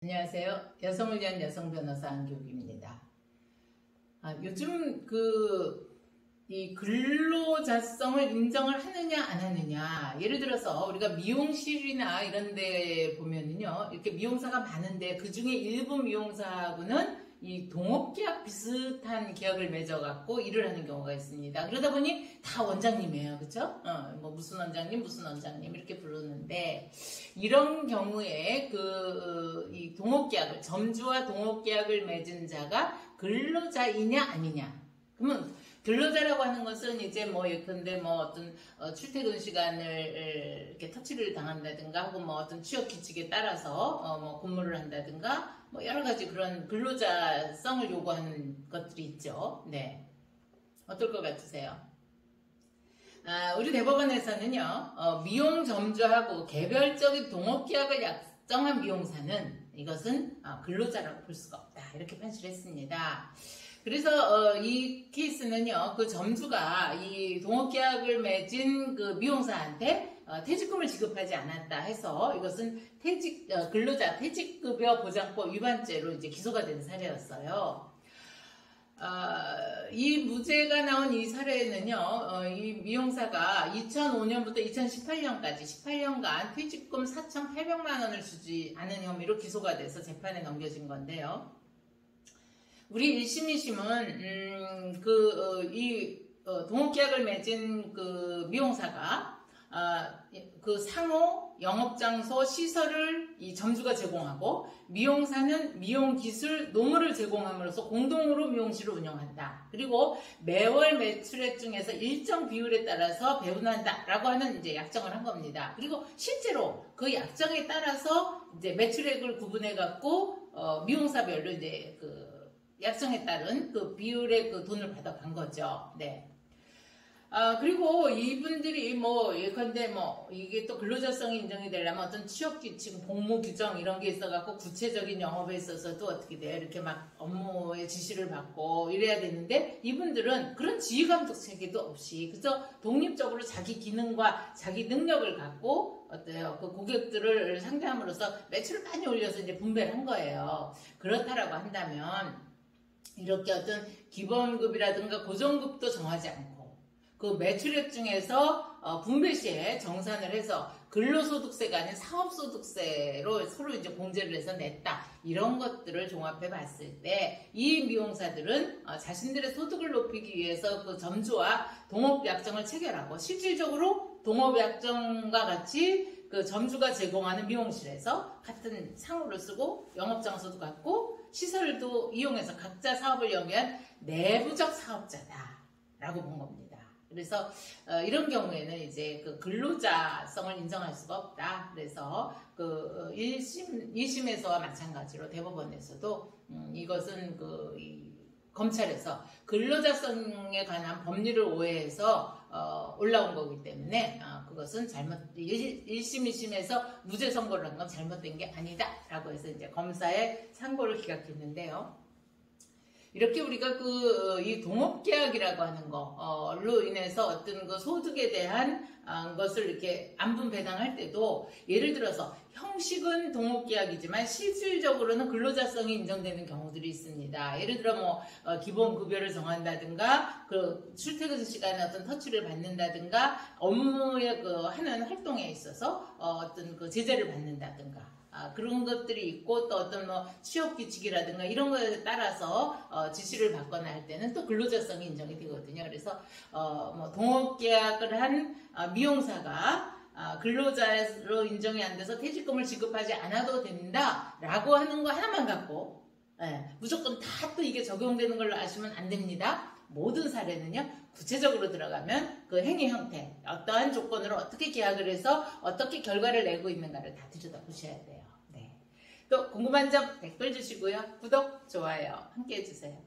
안녕하세요. 여성을 위한 여성 변호사 안교기입니다. 요즘 이 근로자성을 인정을 하느냐 안 하느냐, 예를 들어서 우리가 미용실이나 이런 데 보면은요, 이렇게 미용사가 많은데 그 중에 일부 미용사하고는 이 동업계약 비슷한 계약을 맺어갖고 일을 하는 경우가 있습니다. 그러다 보니 다 원장님이에요. 그쵸? 뭐 무슨 원장님 이렇게 부르는데, 이런 경우에 이 동업계약을, 점주와 동업계약을 맺은 자가 근로자이냐 아니냐. 그러면 근로자라고 하는 것은 이제 뭐 예컨대 뭐 어떤 출퇴근 시간을 이렇게 터치를 당한다든가 하고 뭐 어떤 취업 규칙에 따라서 뭐 근무를 한다든가 뭐 여러 가지 그런 근로자성을 요구하는 것들이 있죠. 네. 어떨 것 같으세요? 우리 대법원에서는요, 미용 점주하고 개별적인 동업계약을 약정한 미용사는 이것은 근로자라고 볼 수가 없다. 이렇게 판시했습니다. 그래서 이 케이스는요, 그 점주가 이 동업계약을 맺은 그 미용사한테 퇴직금을 지급하지 않았다 해서 이것은 근로자 퇴직급여 보장법 위반죄로 이제 기소가 된 사례였어요. 이 무죄가 나온 이 사례는요, 이 미용사가 2005년부터 2018년까지 18년간 퇴직금 4,800만 원을 주지 않은 혐의로 기소가 돼서 재판에 넘겨진 건데요. 우리 1심, 2심은 동업계약을 맺은 그 미용사가 그 상호, 영업장소, 시설을 이 점주가 제공하고, 미용사는 미용기술, 노무를 제공함으로써 공동으로 미용실을 운영한다. 그리고 매월 매출액 중에서 일정 비율에 따라서 배분한다. 라고 하는 이제 약정을 한 겁니다. 그리고 실제로 그 약정에 따라서 이제 매출액을 구분해갖고, 미용사별로 이제 약정에 따른 그 비율의 그 돈을 받아간 거죠. 네. 그리고 이분들이 예컨대 이게 또 근로자성이 인정이 되려면 어떤 취업규칙, 복무규정 이런 게 있어갖고 구체적인 영업에 있어서도 어떻게 돼요? 이렇게 막 업무의 지시를 받고 이래야 되는데, 이분들은 그런 지휘감독 체계도 없이 그저 독립적으로 자기 기능과 자기 능력을 갖고 그 고객들을 상대함으로써 매출을 많이 올려서 이제 분배를 한 거예요. 그렇다라고 한다면 이렇게 어떤 기본급이라든가 고정급도 정하지 않고 그 매출액 중에서 분배 시에 정산을 해서 근로소득세가 아닌 사업소득세로 서로 이제 공제를 해서 냈다. 이런 것들을 종합해 봤을 때 이 미용사들은 자신들의 소득을 높이기 위해서 그 점주와 동업약정을 체결하고, 실질적으로 동업약정과 같이 그 점주가 제공하는 미용실에서 같은 상호를 쓰고 영업장소도 갖고 시설도 이용해서 각자 사업을 영위한 내부적 사업자다라고 본 겁니다. 그래서 이런 경우에는 이제 그 근로자성을 인정할 수가 없다. 그래서 1심, 2심에서와 마찬가지로 대법원에서도 이것은 이 검찰에서 근로자성에 관한 법률을 오해해서 올라온 거기 때문에 그것은 1심, 2심에서 무죄 선고를 한 건 잘못된 게 아니다 라고 해서 이제 검사의 상고를 기각했는데요. 이렇게 우리가 이 동업계약이라고 하는 거로 인해서 어떤 그 소득에 대한 것을 이렇게 안분 배당할 때도, 예를 들어서 형식은 동업계약이지만 실질적으로는 근로자성이 인정되는 경우들이 있습니다. 예를 들어 기본급여를 정한다든가, 그 출퇴근 시간에 어떤 터치를 받는다든가, 업무에 하는 활동에 있어서 어떤 그 제재를 받는다든가, 그런 것들이 있고, 또 어떤 취업 규칙이라든가 이런 거에 따라서 지시를 받거나 할 때는 또 근로자성이 인정이 되거든요. 그래서 동업계약을 한 미용사가 근로자로 인정이 안 돼서 퇴직금을 지급하지 않아도 된다라고 하는 거 하나만 갖고 무조건 다 또 이게 적용되는 걸로 아시면 안 됩니다. 모든 사례는요, 구체적으로 들어가면 그 행위 형태, 어떠한 조건으로 어떻게 계약을 해서 어떻게 결과를 내고 있는가를 다 들여다보셔야 돼요. 네. 또 궁금한 점 댓글 주시고요. 구독, 좋아요 함께 해주세요.